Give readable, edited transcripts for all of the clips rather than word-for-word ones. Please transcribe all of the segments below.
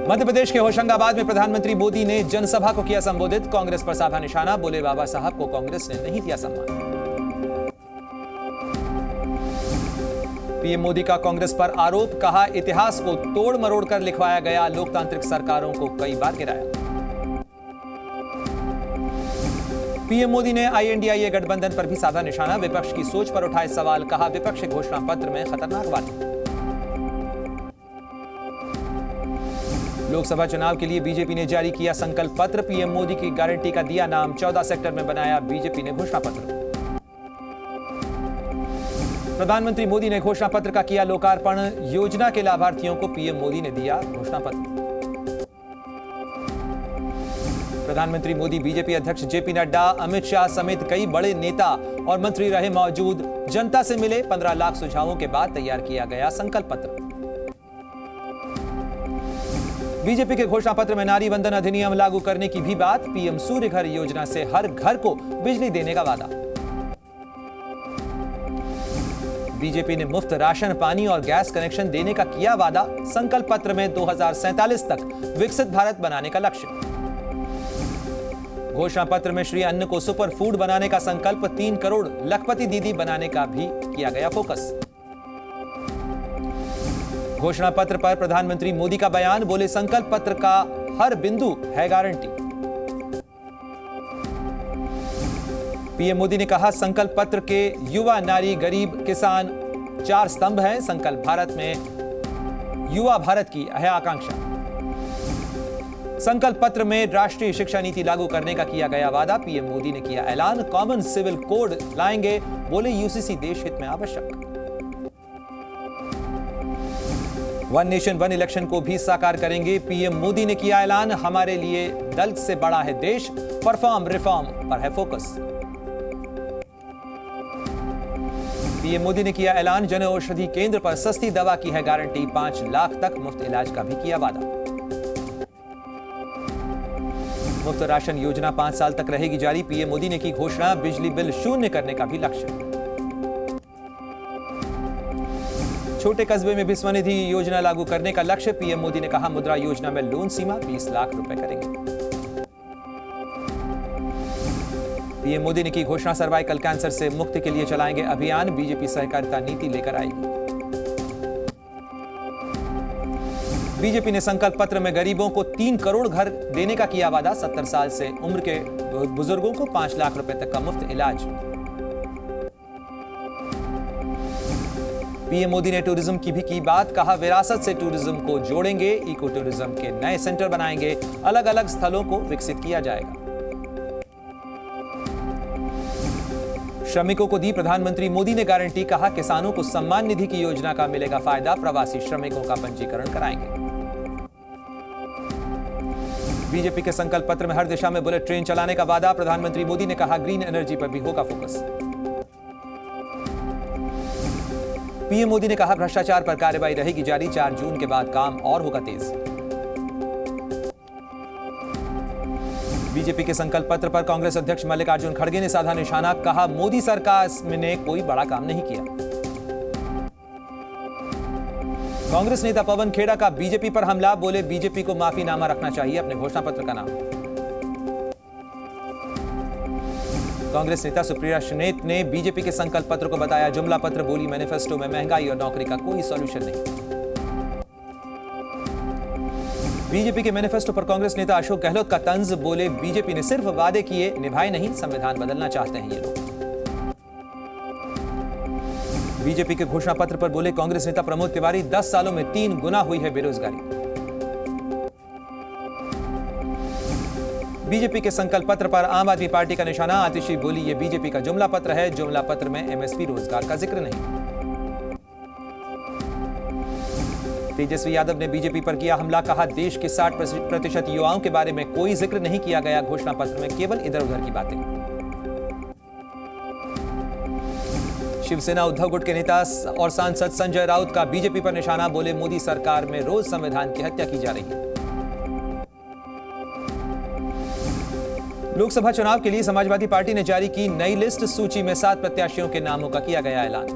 मध्य प्रदेश के होशंगाबाद में प्रधानमंत्री मोदी ने जनसभा को किया संबोधित। कांग्रेस पर साधा निशाना, बोले बाबा साहब को कांग्रेस ने नहीं दिया सम्मान। पीएम मोदी का कांग्रेस पर आरोप, कहा इतिहास को तोड़ मरोड़ कर लिखवाया गया, लोकतांत्रिक सरकारों को कई बार गिराया। पीएम मोदी ने आईएनडीआईए गठबंधन पर भी साधा निशाना, विपक्ष की सोच पर उठाए सवाल, कहा विपक्ष घोषणा पत्र में खतरनाक बातें। लोकसभा चुनाव के लिए बीजेपी ने जारी किया संकल्प पत्र, पीएम मोदी की गारंटी का दिया नाम, 14 सेक्टर में बनाया बीजेपी ने घोषणा पत्र। प्रधानमंत्री मोदी ने घोषणा पत्र का किया लोकार्पण, योजना के लाभार्थियों को पीएम मोदी ने दिया घोषणा पत्र। प्रधानमंत्री मोदी बीजेपी अध्यक्ष जेपी नड्डा, अमित शाह समेत कई बड़े नेता और मंत्री रहे मौजूद, जनता से मिले, 15 लाख सुझावों के बाद तैयार किया गया संकल्प पत्र। बीजेपी के घोषणा पत्र में नारी वंदन अधिनियम लागू करने की भी बात, पीएम सूर्य घर योजना से हर घर को बिजली देने का वादा। बीजेपी ने मुफ्त राशन, पानी और गैस कनेक्शन देने का किया वादा, संकल्प पत्र में 2047 तक विकसित भारत बनाने का लक्ष्य। घोषणा पत्र में श्री अन्न को सुपर फूड बनाने का संकल्प, 3 करोड़ लखपति दीदी बनाने का भी किया गया फोकस। घोषणा पत्र पर प्रधानमंत्री मोदी का बयान, बोले संकल्प पत्र का हर बिंदु है गारंटी। पीएम मोदी ने कहा संकल्प पत्र के युवा, नारी, गरीब, किसान 4 स्तंभ हैं, संकल्प भारत में युवा भारत की है आकांक्षा। संकल्प पत्र में राष्ट्रीय शिक्षा नीति लागू करने का किया गया वादा, पीएम मोदी ने किया ऐलान, कॉमन सिविल कोड लाएंगे, बोले यूसीसी देश हित में आवश्यक। वन नेशन वन इलेक्शन को भी साकार करेंगे, पीएम मोदी ने किया ऐलान, हमारे लिए दल से बड़ा है देश, परफॉर्म रिफॉर्म पर है फोकस। पीएम मोदी ने किया ऐलान, जन औषधि केंद्र पर सस्ती दवा की है गारंटी, 5 लाख तक मुफ्त इलाज का भी किया वादा। मुफ्त राशन योजना 5 साल तक रहेगी जारी, पीएम मोदी ने की घोषणा, बिजली बिल शून्य करने का भी लक्ष्य। छोटे कस्बे में भी स्वनिधि योजना लागू करने का लक्ष्य, पीएम मोदी ने कहा मुद्रा योजना में लोन सीमा 20 लाख रुपए करेंगे। पीएम मोदी ने की घोषणा, सर्वाइकल कैंसर से मुक्ति के लिए चलाएंगे अभियान, बीजेपी सहकारिता नीति लेकर आएगी। बीजेपी ने संकल्प पत्र में गरीबों को 3 करोड़ घर देने का किया वादा, 70 साल से उम्र के बुजुर्गों को 5 लाख रुपए तक का मुफ्त इलाज। पीएम मोदी ने टूरिज्म की भी की बात, कहा विरासत से टूरिज्म को जोड़ेंगे, इको टूरिज्म के नए सेंटर बनाएंगे, अलग अलग स्थलों को विकसित किया जाएगा। श्रमिकों को दी प्रधानमंत्री मोदी ने गारंटी, कहा किसानों को सम्मान निधि की योजना का मिलेगा फायदा, प्रवासी श्रमिकों का पंजीकरण कराएंगे। बीजेपी के संकल्प पत्र में हर दिशा में बुलेट ट्रेन चलाने का वादा, प्रधानमंत्री मोदी ने कहा ग्रीन एनर्जी पर भी होगा फोकस। पीएम मोदी ने कहा भ्रष्टाचार पर कार्रवाई रहेगी जारी, 4 जून के बाद काम और होगा तेज। बीजेपी के संकल्प पत्र पर कांग्रेस अध्यक्ष मल्लिकार्जुन खड़गे ने साधा निशाना, कहा मोदी सरकार ने कोई बड़ा काम नहीं किया। कांग्रेस नेता पवन खेड़ा का बीजेपी पर हमला, बोले बीजेपी को माफीनामा रखना चाहिए अपने घोषणा पत्र का नाम। कांग्रेस नेता सुप्रिया श्रीनेत ने बीजेपी के संकल्प पत्र को बताया जुमला पत्र, बोली मैनिफेस्टो में महंगाई और नौकरी का कोई सॉल्यूशन नहीं। बीजेपी के मैनिफेस्टो पर कांग्रेस नेता अशोक गहलोत का तंज, बोले बीजेपी ने सिर्फ वादे किए, निभाए नहीं, संविधान बदलना चाहते हैं ये लोग। बीजेपी के घोषणा पत्र पर बोले कांग्रेस नेता प्रमोद तिवारी, 10 सालों में 3 गुना हुई है बेरोजगारी। बीजेपी के संकल्प पत्र पर आम आदमी पार्टी का निशाना, आतिशी बोली ये बीजेपी का जुमला पत्र है, जुमला पत्र में एमएसपी रोजगार का जिक्र नहीं। तेजस्वी यादव ने बीजेपी पर किया हमला, कहा देश के 60% युवाओं के बारे में कोई जिक्र नहीं किया गया घोषणा पत्र में, केवल इधर उधर की बातें। शिवसेना उद्धव गुट के नेता और सांसद संजय राउत का बीजेपी पर निशाना, बोले मोदी सरकार में रोज संविधान की हत्या की जा रही है। लोकसभा चुनाव के लिए समाजवादी पार्टी ने जारी की नई लिस्ट, सूची में 7 प्रत्याशियों के नामों का किया गया ऐलान।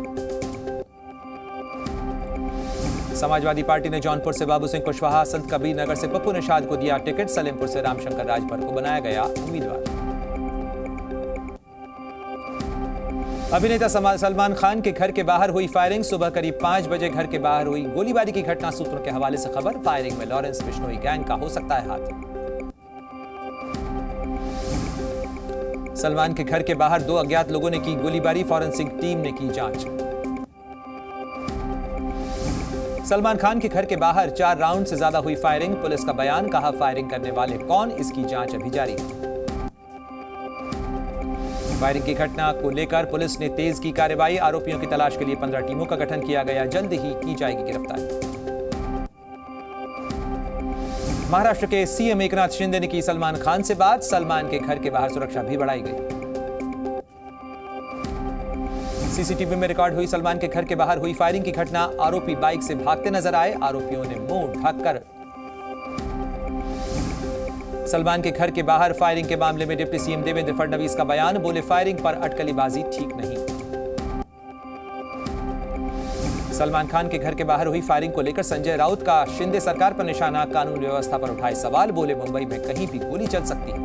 समाजवादी पार्टी ने जौनपुर से बाबू सिंह कुशवाहा, संत कबीर नगर से पप्पू निषाद को दिया टिकट। सलेमपुर से रामशंकर राजभर को बनाया गया उम्मीदवार। अभिनेता सलमान खान के घर के बाहर हुई फायरिंग। सुबह करीब 5 बजे घर के बाहर हुई गोलीबारी की घटना। सूत्रों के हवाले से खबर। फायरिंग में लॉरेंस बिश्नोई गैंग का हो सकता है हाथ। सलमान के घर के बाहर 2 अज्ञात लोगों ने की गोलीबारी। फॉरेंसिक टीम ने की जांच। सलमान खान के घर के बाहर 4 राउंड से ज्यादा हुई फायरिंग। पुलिस का बयान। कहा फायरिंग करने वाले कौन, इसकी जांच अभी जारी है। फायरिंग की घटना को लेकर पुलिस ने तेज की कार्रवाई। आरोपियों की तलाश के लिए 15 टीमों का गठन किया गया। जल्द ही की जाएगी गिरफ्तारी। महाराष्ट्र के सीएम एकनाथ शिंदे ने की सलमान खान से बात। सलमान के घर के बाहर सुरक्षा भी बढ़ाई गई। सीसीटीवी में रिकॉर्ड हुई सलमान के घर के बाहर हुई फायरिंग की घटना। आरोपी बाइक से भागते नजर आए। आरोपियों ने मुंह ढककर सलमान के घर के बाहर फायरिंग के मामले में डिप्टी सीएम देवेंद्र फडणवीस का बयान। बोले फायरिंग पर अटकलीबाजी ठीक नहीं। सलमान खान के घर के बाहर हुई फायरिंग को लेकर संजय राउत का शिंदे सरकार पर निशाना। कानून व्यवस्था पर उठाए सवाल। बोले मुंबई में कहीं भी गोली चल सकती है।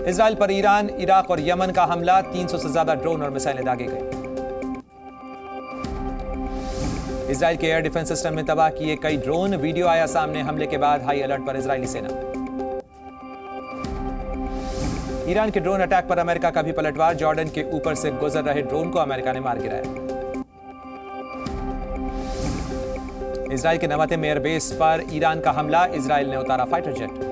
इजराइल पर ईरान, इराक और यमन का हमला। 300 से ज्यादा ड्रोन और मिसाइलें दागे गए। इजराइल के एयर डिफेंस सिस्टम में तबाह किए कई ड्रोन। वीडियो आया सामने। हमले के बाद हाई अलर्ट पर इजरायली सेना। ईरान के ड्रोन अटैक पर अमेरिका का भी पलटवार। जॉर्डन के ऊपर से गुजर रहे ड्रोन को अमेरिका ने मार गिराया। इजराइल के नवातेम एयरबेस पर ईरान का हमला। इजराइल ने उतारा फाइटर जेट।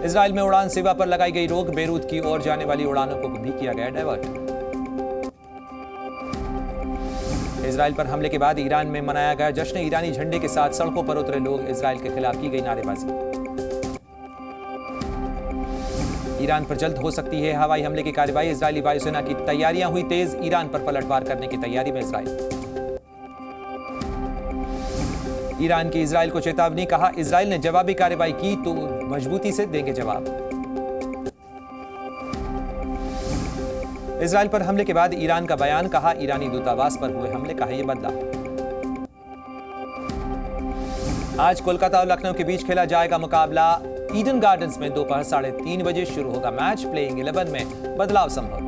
इजराइल में उड़ान सेवा पर लगाई गई रोक। बेरूत की ओर जाने वाली उड़ानों को भी किया गया डायवर्ट। इजराइल पर हमले के बाद ईरान में मनाया गया जश्न। ईरानी झंडे के साथ सड़कों पर उतरे लोग। इजराइल के खिलाफ की गई नारेबाजी। ईरान पर जल्द हो सकती है हवाई हमले की कार्रवाई। इजरायली वायुसेना की तैयारियां हुई तेज। ईरान पर पलटवार करने की तैयारी में इजराइल। ईरान की इजराइल को चेतावनी। कहा इजराइल ने जवाबी कार्रवाई की तो मजबूती से देंगे जवाब। इजराइल पर हमले के बाद ईरान का बयान। कहा ईरानी दूतावास पर हुए हमले का है ये बदला। आज कोलकाता और लखनऊ के बीच खेला जाएगा मुकाबला। ईडन गार्डन्स में दोपहर 3:30 बजे शुरू होगा मैच। प्लेइंग 11 में बदलाव संभव।